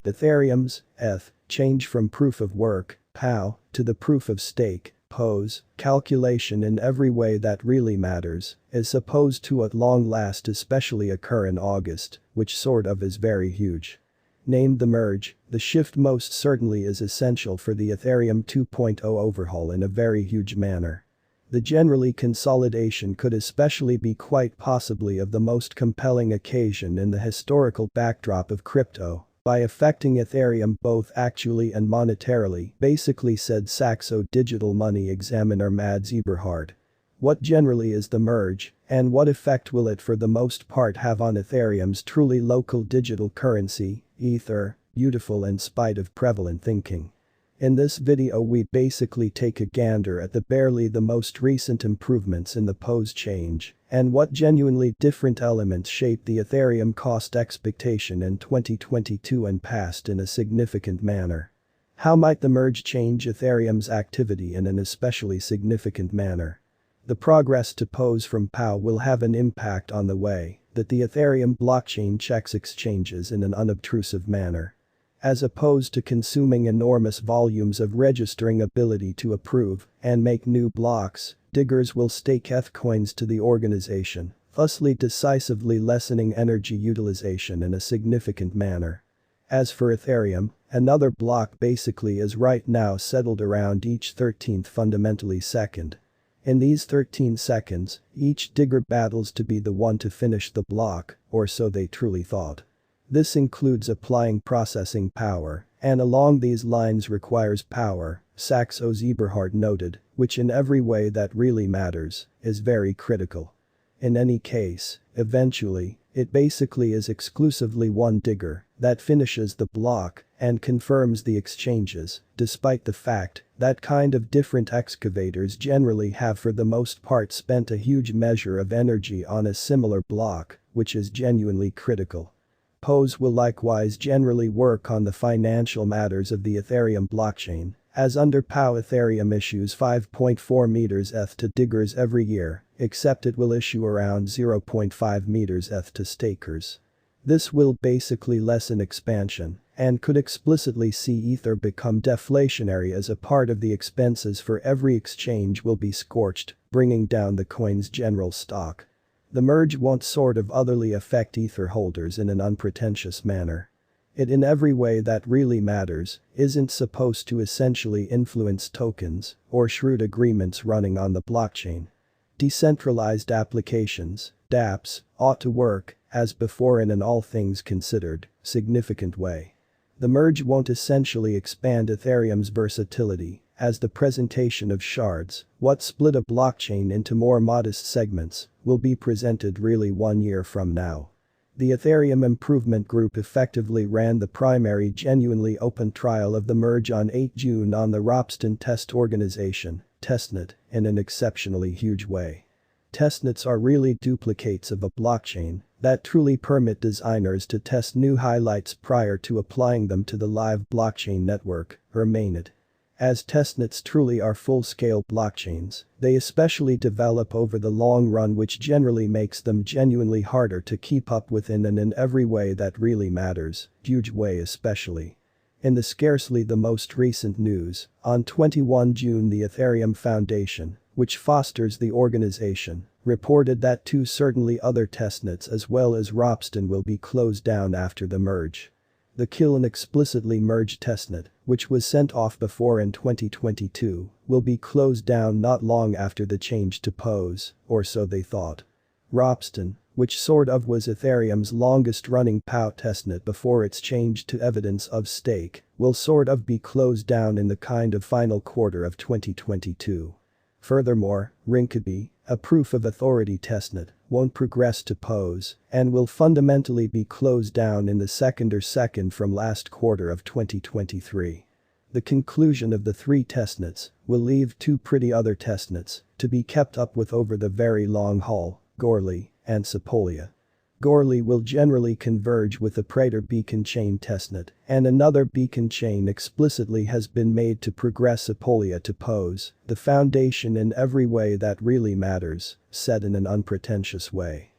Ethereum's ETH change from proof of work (POW) to the proof of stake (POS) calculation in every way that really matters is supposed to at long last especially occur in August, which sort of is very huge. Named the merge, the shift most certainly is essential for the Ethereum 2.0 overhaul in a very huge manner. The generally consolidation could especially be quite possibly of the most compelling occasion in the historical backdrop of crypto, by affecting Ethereum both actually and monetarily, basically said Saxo digital money examiner Mads Eberhard. What generally is the merge, and what effect will it for the most part have on Ethereum's truly local digital currency, Ether, beautiful in spite of prevalent thinking? In this video we basically take a gander at the most recent improvements in the POS change, and what genuinely different elements shape the Ethereum cost expectation in 2022 and past in a significant manner. How might the merge change Ethereum's activity in an especially significant manner? The progress to POS from POW will have an impact on the way that the Ethereum blockchain checks exchanges in an unobtrusive manner. As opposed to consuming enormous volumes of registering ability to approve and make new blocks, diggers will stake ETH coins to the organization, thusly decisively lessening energy utilization in a significant manner. As for Ethereum, another block basically is right now settled around each 13th fundamentally second. In these 13 seconds, each digger battles to be the one to finish the block, or so they truly thought. This includes applying processing power, and along these lines requires power, Saxo's Eberhard noted, which in every way that really matters, is very critical. In any case, eventually, it basically is exclusively one digger that finishes the block and confirms the exchanges, despite the fact that kind of different excavators generally have for the most part spent a huge measure of energy on a similar block, which is genuinely critical. POS will likewise generally work on the financial matters of the Ethereum blockchain, as under POW Ethereum issues 5.4 meters ETH to diggers every year, except it will issue around 0.5 meters ETH to stakers. This will basically lessen expansion and could explicitly see Ether become deflationary as a part of the expenses for every exchange will be scorched, bringing down the coin's general stock. The merge won't sort of otherly affect Ether holders in an unpretentious manner. It in every way that really matters isn't supposed to essentially influence tokens or shrewd agreements running on the blockchain. Decentralized applications, dApps, ought to work, as before in an all things considered, significant way. The merge won't essentially expand Ethereum's versatility, as the presentation of shards, what split a blockchain into more modest segments, will be presented really 1 year from now. The Ethereum Improvement Group effectively ran the primary genuinely open trial of the merge on 8 June on the Ropsten test organization, testnet, in an exceptionally huge way. Testnets are really duplicates of a blockchain that truly permit designers to test new highlights prior to applying them to the live blockchain network, or mainnet. As testnets truly are full-scale blockchains, they especially develop over the long run, which generally makes them genuinely harder to keep up with in every way that really matters, huge way especially. In the scarcely the most recent news, on 21 June the Ethereum Foundation, which fosters the organization, reported that 2 certainly other testnets as well as Ropsten will be closed down after the merge. The Kill and explicitly merged testnet, which was sent off before in 2022, will be closed down not long after the change to POS, or so they thought. Ropsten, which sort of was Ethereum's longest running POW testnet before its change to evidence of stake, will sort of be closed down in the kind of final quarter of 2022. Furthermore, Rinkeby, a proof of authority testnet, won't progress to POS and will fundamentally be closed down in the second from last quarter of 2023. The conclusion of the 3 testnets will leave 2 pretty other testnets to be kept up with over the very long haul, Goerli and Sepolia. Goerli will generally converge with the Prater beacon chain testnet, and another beacon chain explicitly has been made to progress Sepolia to POS, the foundation in every way that really matters, said in an unpretentious way.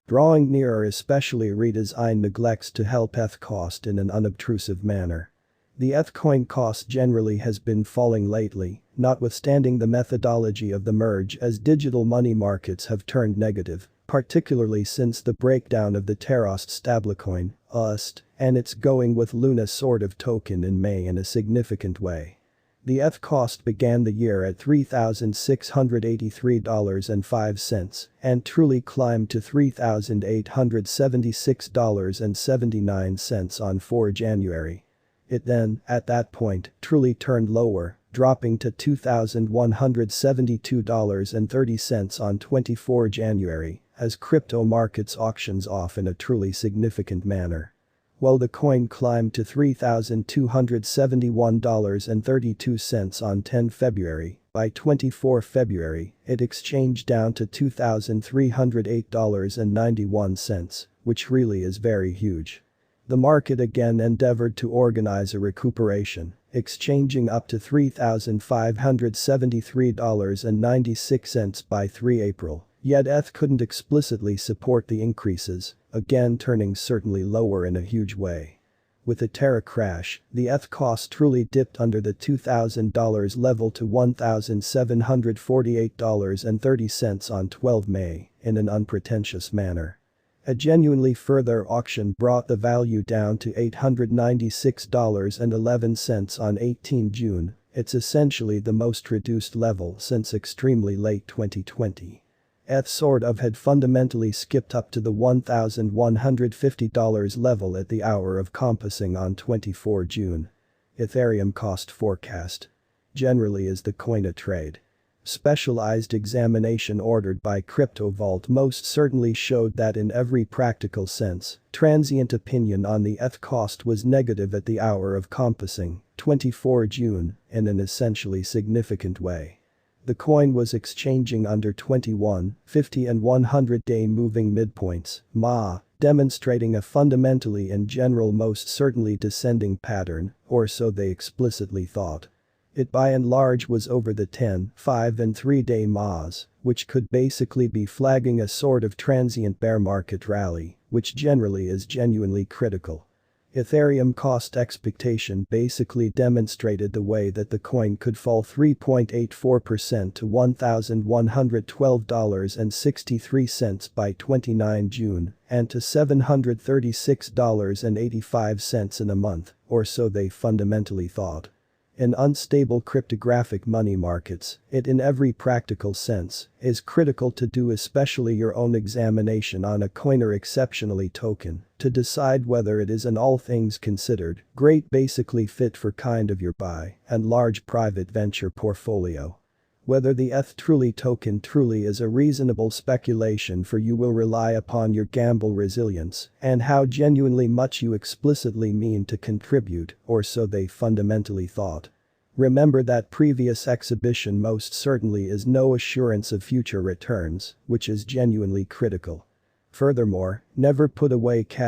Drawing nearer, especially redesign neglects to help ETH cost in an unobtrusive manner. The ETH coin cost generally has been falling lately, notwithstanding the methodology of the merge, as digital money markets have turned negative, particularly since the breakdown of the Teros stablecoin, UST, and its going with Luna sort of token in May in a significant way. The ETH cost began the year at $3,683.05 and truly climbed to $3,876.79 on 4 January. It then, at that point, truly turned lower, dropping to $2,172.30 on 24 January, as crypto markets auctions off in a truly significant manner. While the coin climbed to $3,271.32 on 10 February, by 24 February, it exchanged down to $2,308.91, which really is very huge. The market again endeavored to organize a recuperation, exchanging up to $3,573.96 by 3 April. Yet ETH couldn't explicitly support the increases, again turning certainly lower in a huge way. With the Terra crash, the ETH cost truly dipped under the $2,000 level to $1,748.30 on 12 May, in an unpretentious manner. A genuinely further auction brought the value down to $896.11 on 18 June, it's essentially the most reduced level since extremely late 2020. ETH sort of had fundamentally skipped up to the $1,150 level at the hour of compassing on 24 June. Ethereum cost forecast. Generally is the coin a trade? Specialized examination ordered by CryptoVault most certainly showed that in every practical sense, transient opinion on the ETH cost was negative at the hour of compassing, 24 June, in an essentially significant way. The coin was exchanging under 21, 50 and 100-day moving midpoints, MA, demonstrating a fundamentally and general most certainly descending pattern, or so they explicitly thought. It by and large was over the 10, 5 and 3-day MAs, which could basically be flagging a sort of transient bear market rally, which generally is genuinely critical. Ethereum cost expectation basically demonstrated the way that the coin could fall 3.84% to $1,112.63 by 29 June and to $736.85 in a month, or so they fundamentally thought. In unstable cryptographic money markets, it in every practical sense is critical to do especially your own examination on a coin or exceptionally token to decide whether it is an all things considered great basically fit for kind of your buy and large private venture portfolio. Whether the ETH truly token truly is a reasonable speculation for you will rely upon your gamble resilience and how genuinely much you explicitly mean to contribute, or so they fundamentally thought. Remember that previous exhibition most certainly is no assurance of future returns, which is genuinely critical. Furthermore, never put away cash